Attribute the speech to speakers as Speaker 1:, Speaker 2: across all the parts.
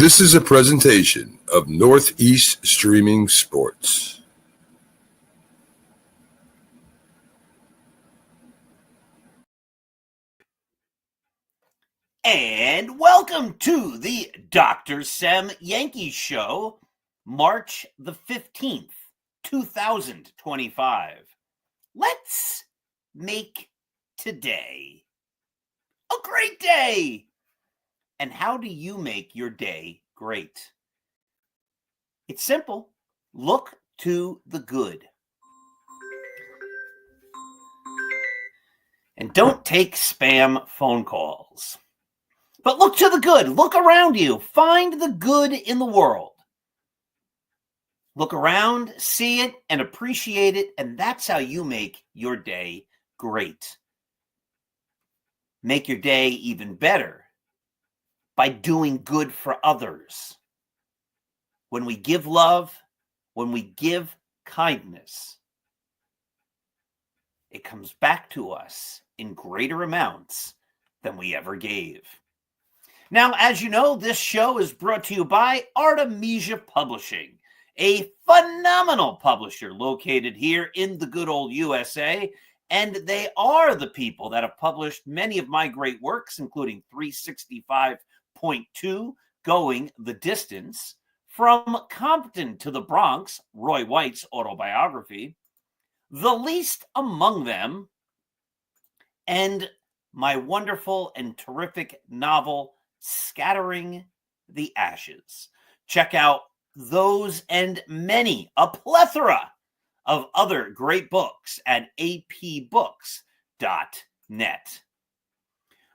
Speaker 1: This is a presentation of Northeast Streaming Sports.
Speaker 2: And welcome to the Dr. Sem Yankees Show, March the 15th, 2025. Let's make today a great day. And how do you make your day great? It's simple. Look to the good. And don't take spam phone calls. But look to the good. Look around you. Find the good in the world. Look around, see it, and appreciate it, and that's how you make your day great. Make your day even better by doing good for others. When we give love, when we give kindness, it comes back to us in greater amounts than we ever gave. Now, as you know, this show is brought to you by Artemisia Publishing, a phenomenal publisher located here in the good old USA, and they are the people that have published many of my great works, including 365.2, Going the Distance, From Compton to the Bronx, Roy White's autobiography, The Least Among Them, and my wonderful and terrific novel, Scattering the Ashes. Check out those and many, a plethora of other great books at apbooks.net.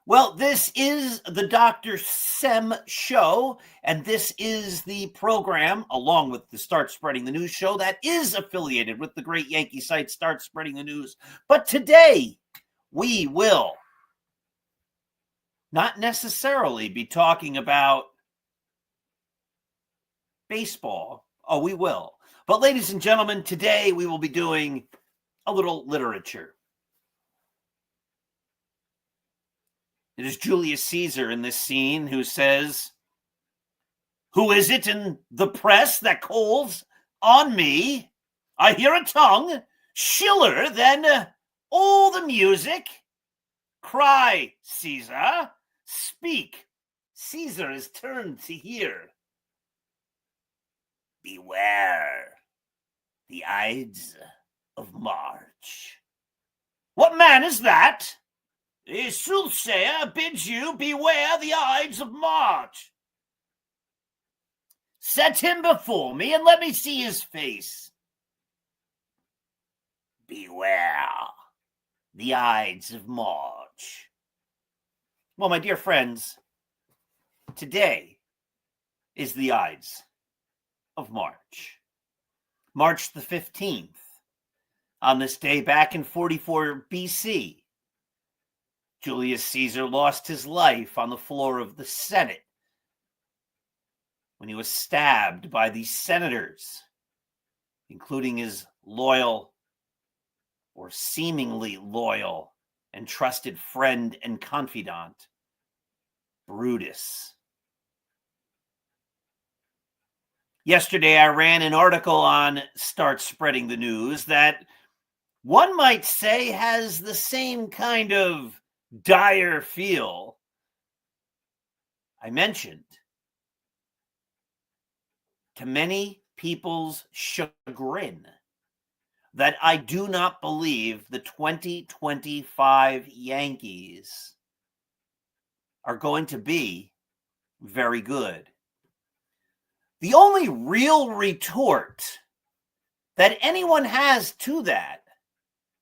Speaker 2: Well, this is the Dr. Sem Show, and this is the program, along with the Start Spreading the News show, that is affiliated with the great Yankee site Start Spreading the News. But today, we will not necessarily be talking about baseball. Oh, we will. But ladies and gentlemen, today we will be doing a little literature. It is Julius Caesar in this scene who says, "Who is it in the press that calls on me? I hear a tongue, shriller than all the music. Cry, Caesar, speak. Caesar is turned to hear. Beware the Ides of March." What man is that? A soothsayer bids you beware the Ides of March. Set him before me and let me see his face. Beware the Ides of March. Well, my dear friends, today is the Ides of March. March the 15th. On this day back in 44 BC, Julius Caesar lost his life on the floor of the Senate when he was stabbed by the senators, including his loyal or seemingly loyal and trusted friend and confidant, Brutus. Yesterday, I ran an article on Start Spreading the News that one might say has the same kind of dire feel. I mentioned, to many people's chagrin, that I do not believe the 2025 Yankees are going to be very good. The only real retort that anyone has to that,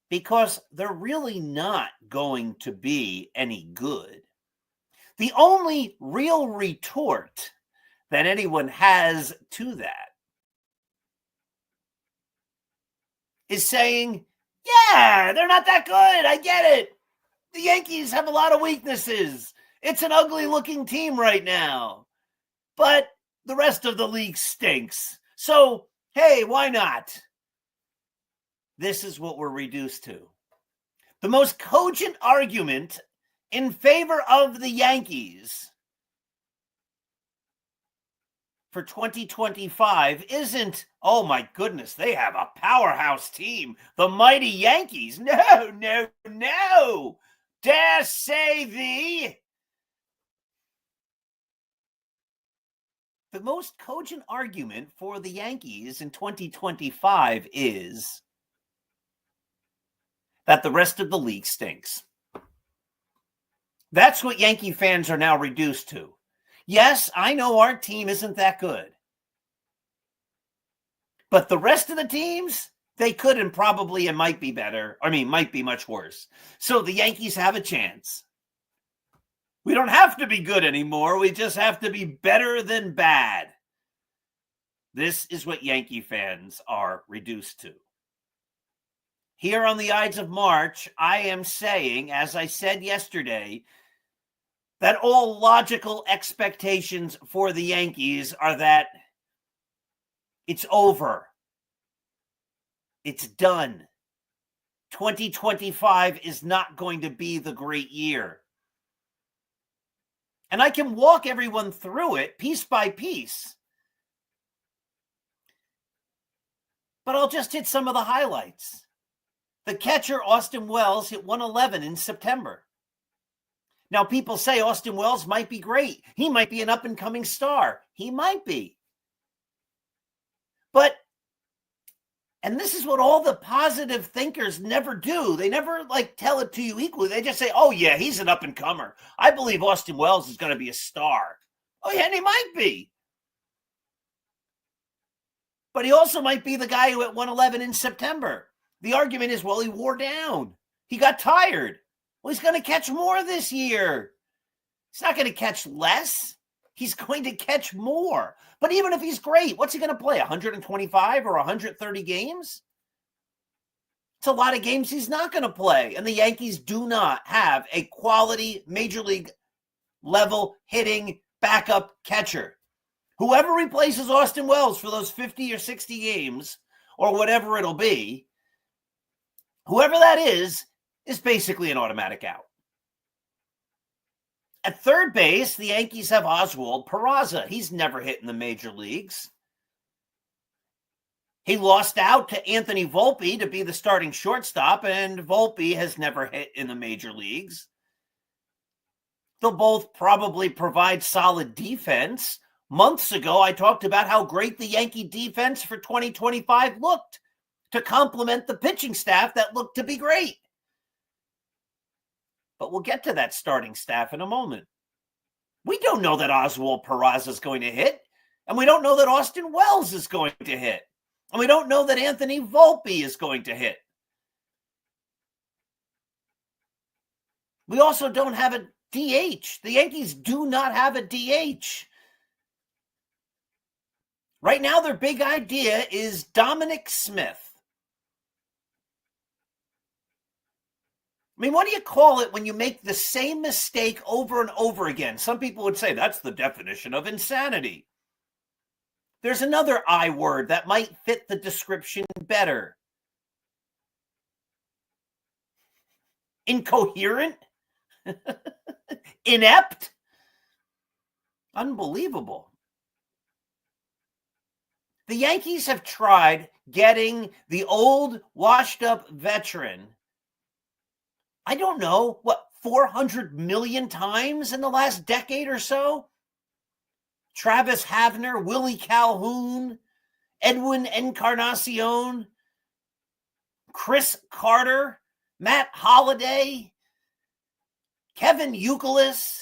Speaker 2: because they're really not going to be any good. The only real retort that anyone has to that is saying, yeah, they're not that good. I get it. The Yankees have a lot of weaknesses. It's an ugly looking team right now. But the rest of the league stinks. So, hey, why not? This is what we're reduced to. The most cogent argument in favor of the Yankees for 2025 isn't, oh my goodness, they have a powerhouse team, the mighty Yankees. No, no, no. Dare say the most cogent argument for the Yankees in 2025 is that the rest of the league stinks. That's what Yankee fans are now reduced to. Yes, I know our team isn't that good. But the rest of the teams, they could and probably and might be better. I mean, might be much worse. So the Yankees have a chance. We don't have to be good anymore. We just have to be better than bad. This is what Yankee fans are reduced to. Here on the Ides of March, I am saying, as I said yesterday, that all logical expectations for the Yankees are that it's over. It's done. 2025 is not going to be the great year. And I can walk everyone through it piece by piece. But I'll just hit some of the highlights. The catcher, Austin Wells, hit 111 in September. Now, people say Austin Wells might be great. He might be an up-and-coming star. He might be. But, and this is what all the positive thinkers never do. They never, tell it to you equally. They just say, oh, yeah, he's an up-and-comer. I believe Austin Wells is going to be a star. Oh, yeah, and he might be. But he also might be the guy who hit 111 in September. The argument is, well, he wore down. He got tired. Well, he's going to catch more this year. He's not going to catch less. He's going to catch more. But even if he's great, what's he going to play? 125 or 130 games? It's a lot of games he's not going to play. And the Yankees do not have a quality major league level hitting backup catcher. Whoever replaces Austin Wells for those 50 or 60 games or whatever it'll be, whoever that is basically an automatic out. At third base, the Yankees have Oswald Peraza. He's never hit in the major leagues. He lost out to Anthony Volpe to be the starting shortstop, and Volpe has never hit in the major leagues. They'll both probably provide solid defense. Months ago, I talked about how great the Yankee defense for 2025 looked to complement the pitching staff that looked to be great. But we'll get to that starting staff in a moment. We don't know that Oswald Peraza is going to hit, and we don't know that Austin Wells is going to hit, and we don't know that Anthony Volpe is going to hit. We also don't have a DH. The Yankees do not have a DH. Right now, their big idea is Dominic Smith. I mean, what do you call it when you make the same mistake over and over again? Some people would say that's the definition of insanity. There's another I word that might fit the description better. Incoherent? Inept? Unbelievable. The Yankees have tried getting the old, washed-up veteran, I don't know, 400 million times in the last decade or so? Travis Havner, Willie Calhoun, Edwin Encarnacion, Chris Carter, Matt Holliday, Kevin Youkilis.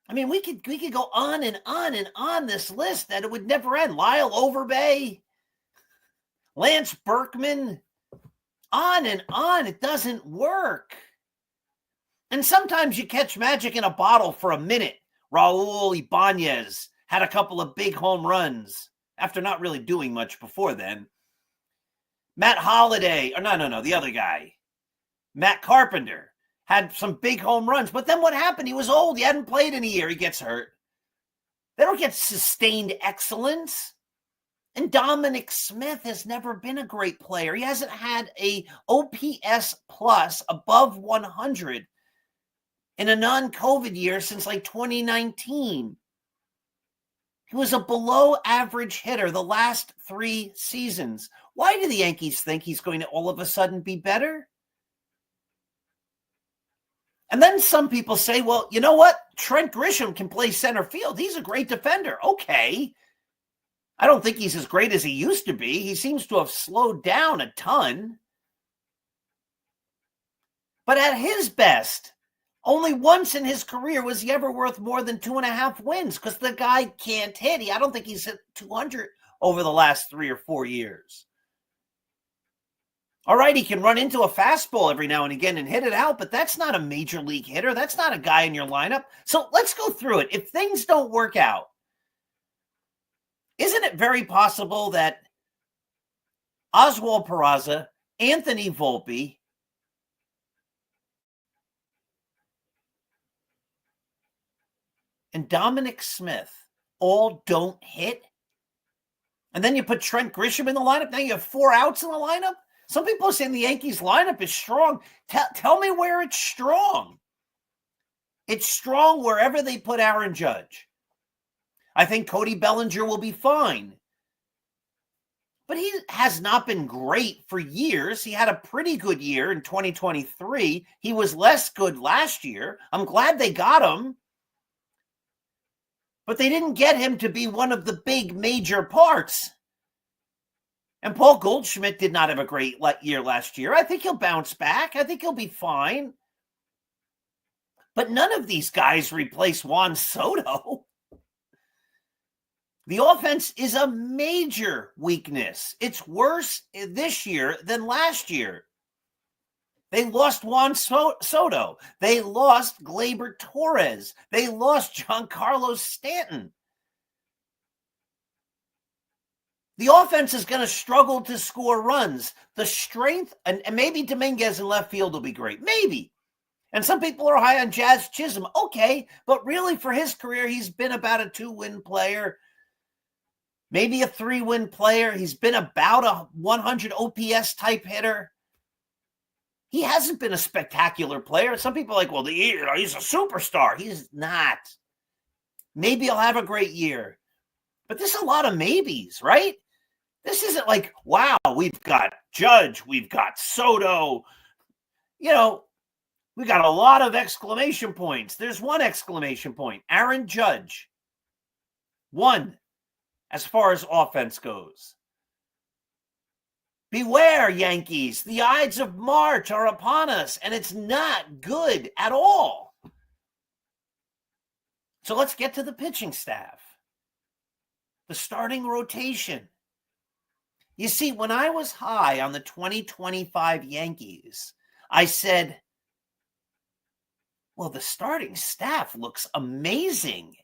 Speaker 2: I mean, we could go on and on and on this list that it would never end. Lyle Overbay, Lance Berkman, on and on. It doesn't work. And sometimes you catch magic in a bottle for a minute. Raul Ibanez had a couple of big home runs after not really doing much before then. Matt Holliday, or no, the other guy, Matt Carpenter, had some big home runs. But then what happened? He was old. He hadn't played in a year. He gets hurt. They don't get sustained excellence. And Dominic Smith has never been a great player. He hasn't had a OPS plus above 100 in a non-COVID year since 2019. He was a below average hitter the last 3 seasons. Why do the Yankees think he's going to all of a sudden be better? And then some people say, well, you know what? Trent Grisham can play center field. He's a great defender. Okay. I don't think he's as great as he used to be. He seems to have slowed down a ton. But at his best, only once in his career was he ever worth more than 2.5 wins because the guy can't hit. I don't think he's hit 200 over the last 3 or 4 years. All right, he can run into a fastball every now and again and hit it out, but that's not a major league hitter. That's not a guy in your lineup. So let's go through it. If things don't work out, isn't it very possible that Oswald Peraza, Anthony Volpe, and Dominic Smith all don't hit? And then you put Trent Grisham in the lineup. Now you have 4 outs in the lineup. Some people are saying the Yankees lineup is strong. Tell me where it's strong. It's strong wherever they put Aaron Judge. I think Cody Bellinger will be fine. But he has not been great for years. He had a pretty good year in 2023. He was less good last year. I'm glad they got him. But they didn't get him to be one of the big major parts. And Paul Goldschmidt did not have a great year last year. I think he'll bounce back. I think he'll be fine. But none of these guys replace Juan Soto. The offense is a major weakness. It's worse this year than last year. They lost Juan Soto. They lost Gleyber Torres. They lost Giancarlo Stanton. The offense is going to struggle to score runs. The strength, and maybe Dominguez in left field will be great. Maybe. And some people are high on Jazz Chisholm. Okay, but really for his career, he's been about a 2-win player, maybe a 3-win player. He's been about a 100 OPS type hitter. He hasn't been a spectacular player. Some people are like, well, he's a superstar. He's not. Maybe he'll have a great year. But there's a lot of maybes, right? This isn't like, wow, we've got Judge, we've got Soto. We got a lot of exclamation points. There's one exclamation point. Aaron Judge. 1, as far as offense goes. Beware, Yankees. The Ides of March are upon us, and it's not good at all. So let's get to the pitching staff. The starting rotation. You see, when I was high on the 2025 Yankees, I said, well, the starting staff looks amazing.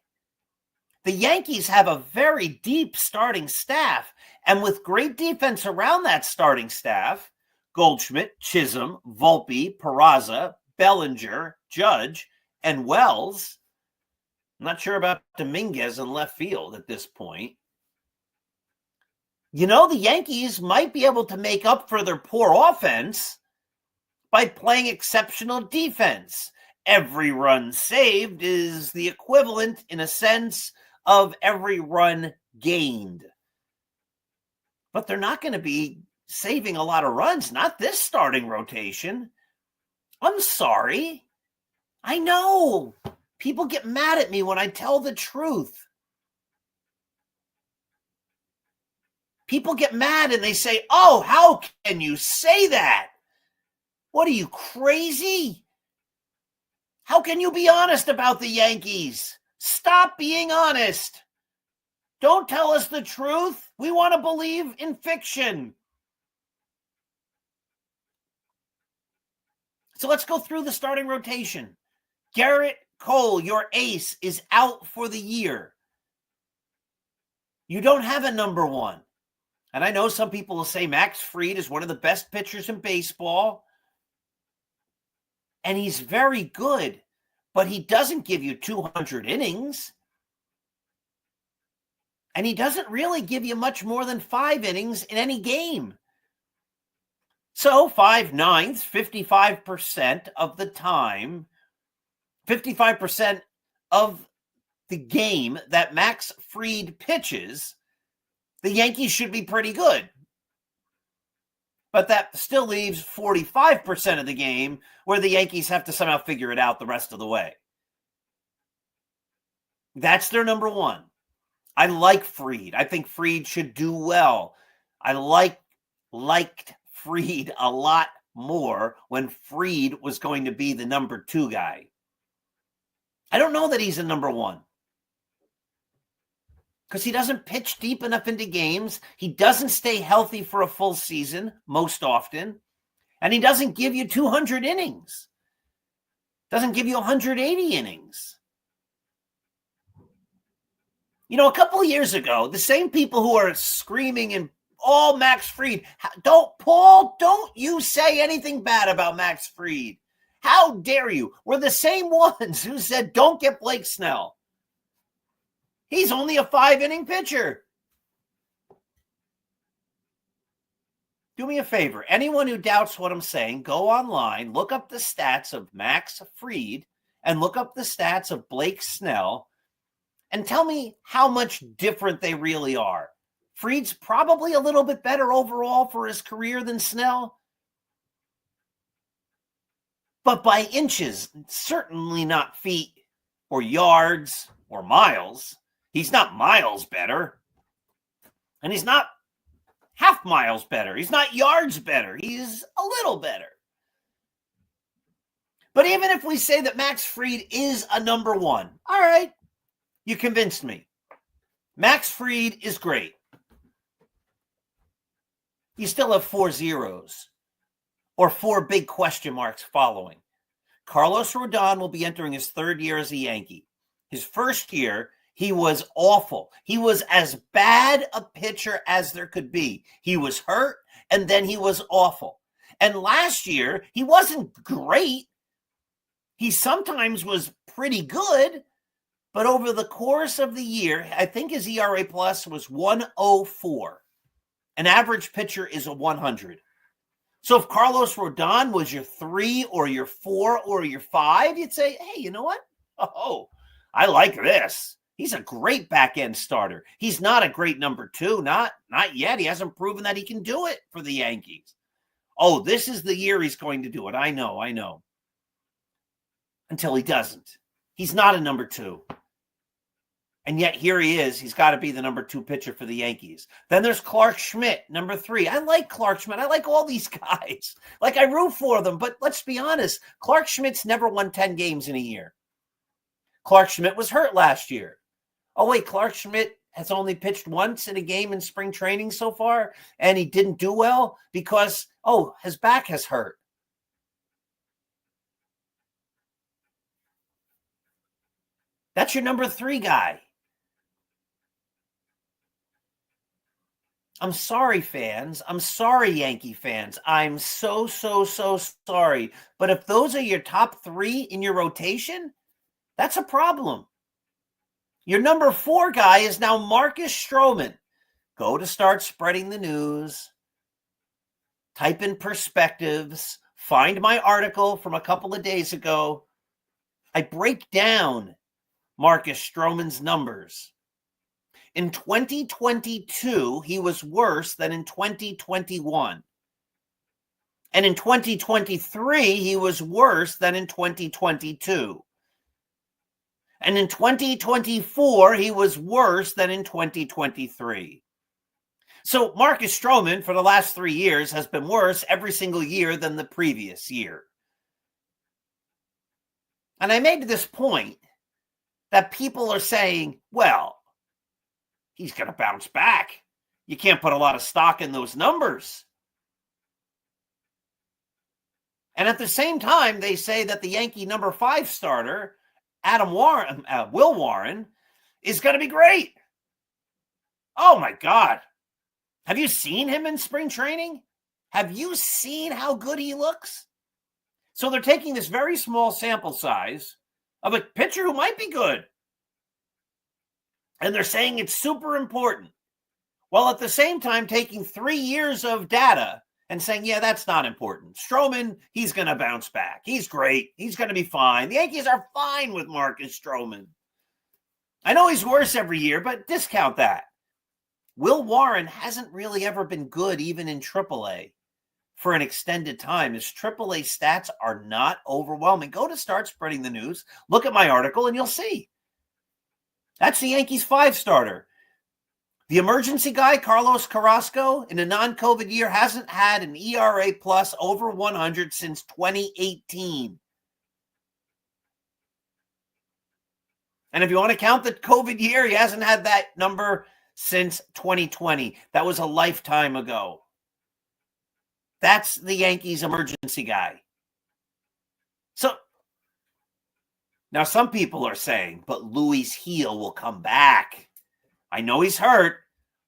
Speaker 2: The Yankees have a very deep starting staff, and with great defense around that starting staff, Goldschmidt, Chisholm, Volpe, Peraza, Bellinger, Judge, and Wells. I'm not sure about Dominguez in left field at this point. The Yankees might be able to make up for their poor offense by playing exceptional defense. Every run saved is the equivalent, in a sense, of every run gained. But they're not going to be saving a lot of runs, not this starting rotation. I'm sorry. I know. People get mad at me when I tell the truth. People get mad and they say, oh, how can you say that? What are you, crazy? How can you be honest about the Yankees? Stop being honest. Don't tell us the truth. We want to believe in fiction. So let's go through the starting rotation. Garrett Cole, your ace, is out for the year. You don't have a number 1. And I know some people will say Max Fried is one of the best pitchers in baseball. And he's very good, but he doesn't give you 200 innings. And he doesn't really give you much more than 5 innings in any game. So 5/9, 55% of the time, 55% of the game that Max Fried pitches, the Yankees should be pretty good. But that still leaves 45% of the game where the Yankees have to somehow figure it out the rest of the way. That's their number one. I like Fried. I think Fried should do well. I liked Fried a lot more when Fried was going to be the number 2 guy. I don't know that he's a number 1. Because he doesn't pitch deep enough into games. He doesn't stay healthy for a full season most often. And he doesn't give you 200 innings. Doesn't give you 180 innings. You know, a couple of years ago, the same people who are screaming and all Max Fried, don't you say anything bad about Max Fried. How dare you? We're the same ones who said, don't get Blake Snell. He's only a 5-inning pitcher. Do me a favor. Anyone who doubts what I'm saying, go online, look up the stats of Max Fried, and look up the stats of Blake Snell, and tell me how much different they really are. Fried's probably a little bit better overall for his career than Snell, but by inches, certainly not feet or yards or miles. He's not miles better, and he's not half miles better. He's not yards better. He's a little better. But even if we say that Max Fried is a number 1, all right, you convinced me. Max Fried is great. You still have 4 zeros or 4 big question marks following. Carlos Rodon will be entering his 3rd year as a Yankee. His first year, he was awful. He was as bad a pitcher as there could be. He was hurt, and then he was awful. And last year, he wasn't great. He sometimes was pretty good, but over the course of the year, I think his ERA plus was 104. An average pitcher is a 100. So if Carlos Rodon was your 3 or your 4 or your 5, you'd say, hey, you know what? Oh, I like this. He's a great back-end starter. He's not a great number 2. Not yet. He hasn't proven that he can do it for the Yankees. Oh, this is the year he's going to do it. I know. Until he doesn't. He's not a number 2. And yet here he is. He's got to be the number 2 pitcher for the Yankees. Then there's Clark Schmidt, number 3. I like Clark Schmidt. I like all these guys. Like, I root for them. But let's be honest. Clark Schmidt's never won 10 games in a year. Clark Schmidt was hurt last year. Oh, wait, Clark Schmidt has only pitched once in a game in spring training so far, and he didn't do well because, his back has hurt. That's your number 3 guy. I'm sorry, fans. I'm sorry, Yankee fans. I'm so sorry. But if those are your top 3 in your rotation, that's a problem. Your number 4 guy is now Marcus Stroman. Go to start spreading the news. Type in perspectives. Find my article from a couple of days ago. I break down Marcus Stroman's numbers. In 2022, he was worse than in 2021. And in 2023, he was worse than in 2022. And in 2024, he was worse than in 2023. So Marcus Stroman, for the last 3 years, has been worse every single year than the previous year. And I made this point that people are saying, well, he's going to bounce back. You can't put a lot of stock in those numbers. And at the same time, they say that the Yankee number 5 starter, Will Warren, is going to be great. Oh, my God. Have you seen him in spring training? Have you seen how good he looks? So they're taking this very small sample size of a pitcher who might be good. And they're saying it's super important. While at the same time taking 3 years of data and saying, yeah, that's not important. Stroman, he's going to bounce back. He's great. He's going to be fine. The Yankees are fine with Marcus Stroman. I know he's worse every year, but discount that. Will Warren hasn't really ever been good even in AAA for an extended time. His AAA stats are not overwhelming. Go to Start Spreading the News, look at my article, and you'll see. That's the Yankees 5-starter. The emergency guy, Carlos Carrasco, in a non-COVID year, hasn't had an ERA plus over 100 since 2018. And if you want to count the COVID year, he hasn't had that number since 2020. That was a lifetime ago. That's the Yankees emergency guy. So now some people are saying, but Luis Gil will come back. I know he's hurt,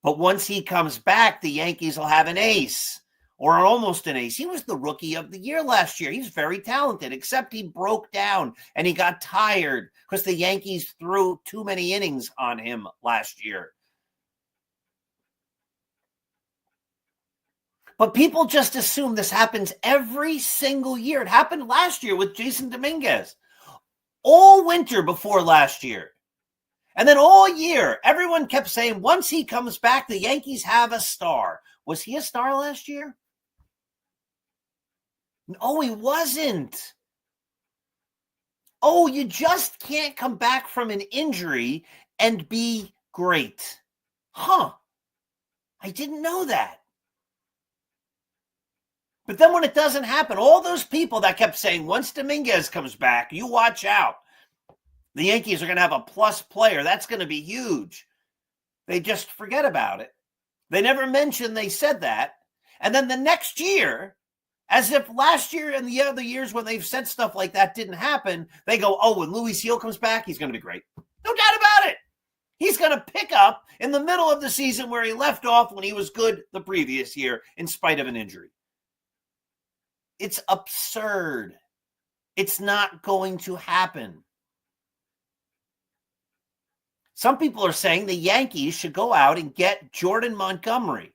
Speaker 2: but once he comes back, the Yankees will have an ace or almost an ace. He was the rookie of the year last year. He's very talented, except he broke down and he got tired because the Yankees threw too many innings on him last year. But people just assume this happens every single year. It happened last year with Jason Dominguez. All winter before last year. And then all year, everyone kept saying, once he comes back, the Yankees have a star. Was he a star last year? No, he wasn't. Oh, you just can't come back from an injury and be great. Huh. I didn't know that. But then when it doesn't happen, all those people that kept saying, once Dominguez comes back, you watch out. The Yankees are going to have a plus player. That's going to be huge. They just forget about it. They never mentioned they said that. And then the next year, as if last year and the other years when they've said stuff like that didn't happen, they go, oh, when Luis Gil comes back, he's going to be great. No doubt about it. He's going to pick up in the middle of the season where he left off when he was good the previous year in spite of an injury. It's absurd. It's not going to happen. Some people are saying the Yankees should go out and get Jordan Montgomery.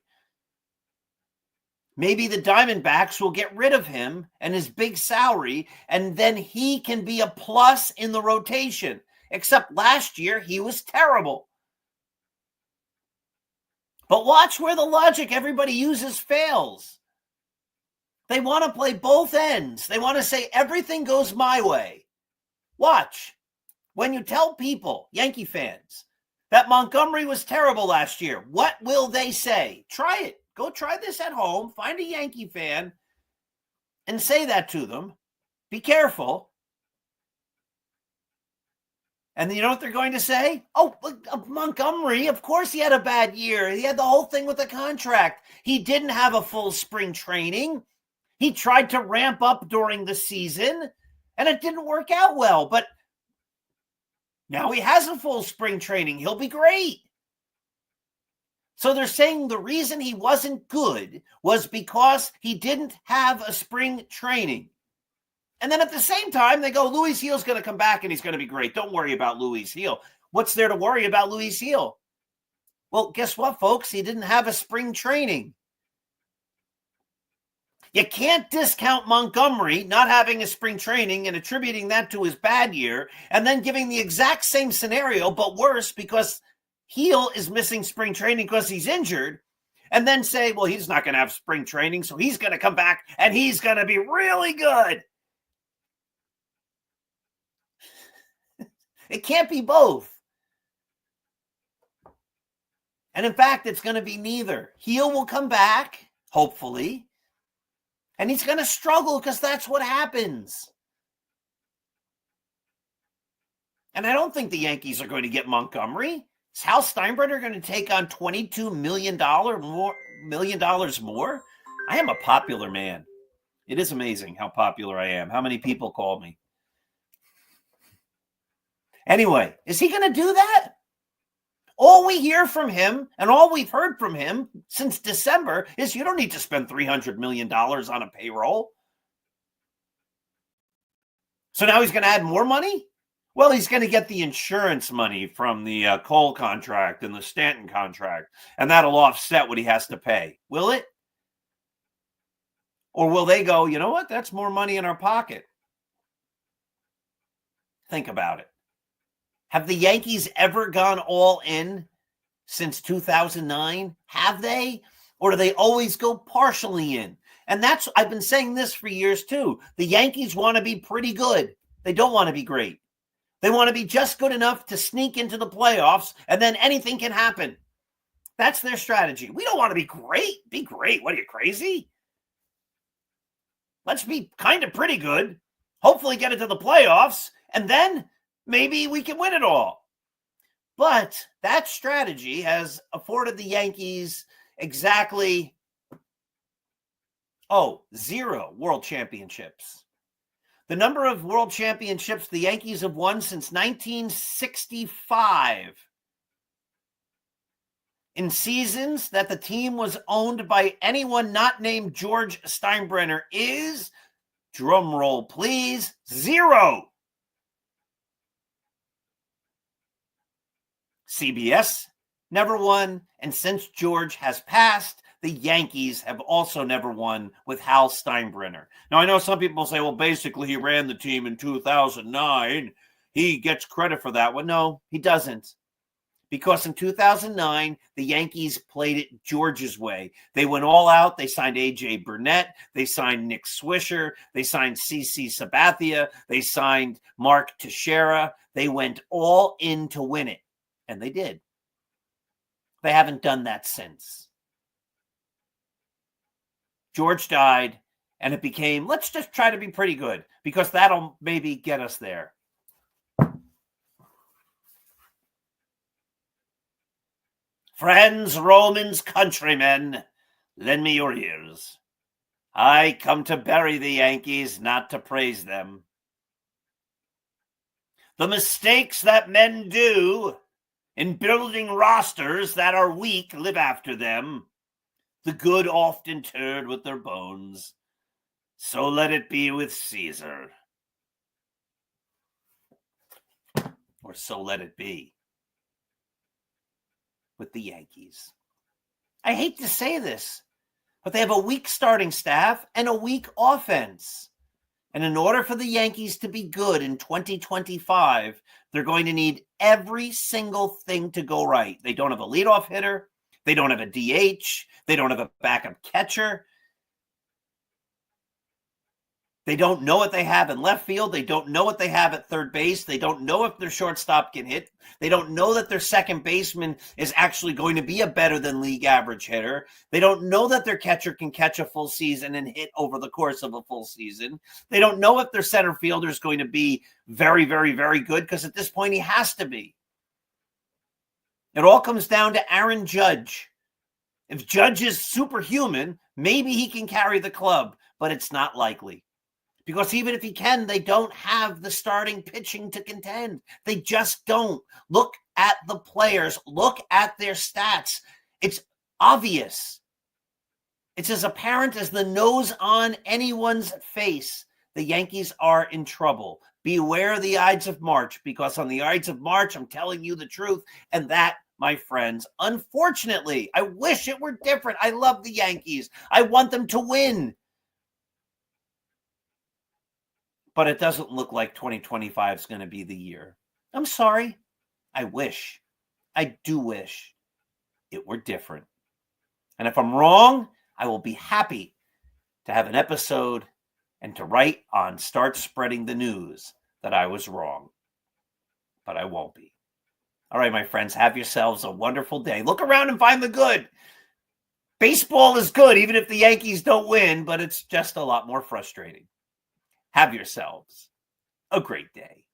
Speaker 2: Maybe the Diamondbacks will get rid of him and his big salary, and then he can be a plus in the rotation. Except last year, he was terrible. But watch where the logic everybody uses fails. They want to play both ends. They want to say everything goes my way. Watch. When you tell people, Yankee fans, that Montgomery was terrible last year, what will they say? Try it. Go try this at home. Find a Yankee fan and say that to them. Be careful. And you know what they're going to say? Oh, Montgomery, of course he had a bad year. He had the whole thing with the contract. He didn't have a full spring training. He tried to ramp up during the season, and it didn't work out well. But now he has a full spring training. He'll be great. So they're saying the reason he wasn't good was because he didn't have a spring training. And then at the same time, they go, Luis Gil's going to come back and he's going to be great. Don't worry about Luis Gil. What's there to worry about Luis Gil? Well, guess what, folks? He didn't have a spring training. You can't discount Montgomery not having a spring training and attributing that to his bad year and then giving the exact same scenario, but worse because Gil is missing spring training because he's injured, and then say, well, he's not going to have spring training, so he's going to come back and he's going to be really good. It can't be both. And in fact, it's going to be neither. Gil will come back, hopefully, and he's going to struggle because that's what happens. And I don't think the Yankees are going to get Montgomery. Is Hal Steinbrenner going to take on $22 million more? I am a popular man. It is amazing how popular I am. How many people call me? Anyway, is he going to do that? All we hear from him and all we've heard from him since December is you don't need to spend $300 million on a payroll. So now he's going to add more money? Well, he's going to get the insurance money from the Cole contract and the Stanton contract, and that'll offset what he has to pay. Will it? Or will they go, you know what? That's more money in our pocket. Think about it. Have the Yankees ever gone all in since 2009? Have they? Or do they always go partially in? And I've been saying this for years too. The Yankees want to be pretty good. They don't want to be great. They want to be just good enough to sneak into the playoffs, and then anything can happen. That's their strategy. We don't want to be great. Be great. What are you, crazy? Let's be kind of pretty good. Hopefully get into the playoffs, and then maybe we can win it all. But that strategy has afforded the Yankees exactly, 0 world championships. The number of world championships the Yankees have won since 1965 in seasons that the team was owned by anyone not named George Steinbrenner is, drum roll please, 0. CBS never won, and since George has passed, the Yankees have also never won with Hal Steinbrenner. Now, I know some people say, well, basically he ran the team in 2009. He gets credit for that one. No, he doesn't. Because in 2009, the Yankees played it George's way. They went all out. They signed A.J. Burnett. They signed Nick Swisher. They signed C.C. Sabathia. They signed Mark Teixeira. They went all in to win it. And they did. They haven't done that since. George died, and it became, let's just try to be pretty good, because that'll maybe get us there. Friends, Romans, countrymen, lend me your ears. I come to bury the Yankees, not to praise them. The mistakes that men do in building rosters that are weak live after them. The good oft interred with their bones. So let it be with Caesar. Or so let it be with the Yankees. I hate to say this, but they have a weak starting staff and a weak offense. And in order for the Yankees to be good in 2025, they're going to need every single thing to go right. They don't have a leadoff hitter. They don't have a DH. They don't have a backup catcher. They don't know what they have in left field. They don't know what they have at third base. They don't know if their shortstop can hit. They don't know that their second baseman is actually going to be a better than league average hitter. They don't know that their catcher can catch a full season and hit over the course of a full season. They don't know if their center fielder is going to be very, very, very good, because at this point he has to be. It all comes down to Aaron Judge. If Judge is superhuman, maybe he can carry the club, but it's not likely. Because even if he can, they don't have the starting pitching to contend. They just don't. Look at the players. Look at their stats. It's obvious. It's as apparent as the nose on anyone's face. The Yankees are in trouble. Beware the Ides of March, because on the Ides of March, I'm telling you the truth. And that, my friends, unfortunately, I wish it were different. I love the Yankees. I want them to win. But it doesn't look like 2025 is going to be the year. I'm sorry. I wish. I do wish it were different. And if I'm wrong, I will be happy to have an episode and to write on Start Spreading the News that I was wrong. But I won't be. All right, my friends, have yourselves a wonderful day. Look around and find the good. Baseball is good, even if the Yankees don't win, but it's just a lot more frustrating. Have yourselves a great day.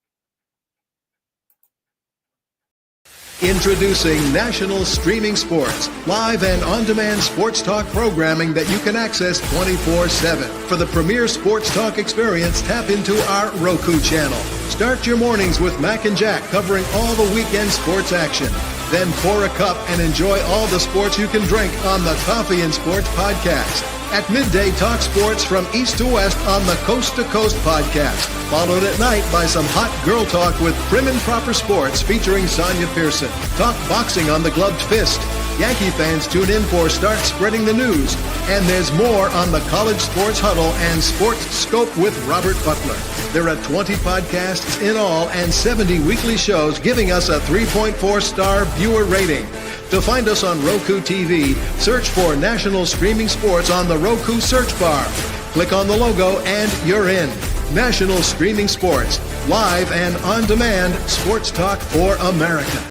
Speaker 3: Introducing National Streaming Sports, live and on-demand sports talk programming that you can access 24/7. For the premier sports talk experience, tap into our Roku channel. Start your mornings with Mac and Jack covering all the weekend sports action. Then pour a cup and enjoy all the sports you can drink on the Coffee and Sports podcast. At midday, talk sports from east to west on the Coast to Coast podcast. Followed at night by some hot girl talk with Prim and Proper Sports featuring Sonia Pearson. Talk boxing on the Gloved Fist. Yankee fans tune in for Start Spreading the News. And there's more on the College Sports Huddle and Sports Scope with Robert Butler. There are 20 podcasts in all and 70 weekly shows giving us a 3.4-star viewer rating. To find us on Roku TV, search for National Streaming Sports on the Roku search bar. Click on the logo and you're in. National Streaming Sports, live and on-demand sports talk for America.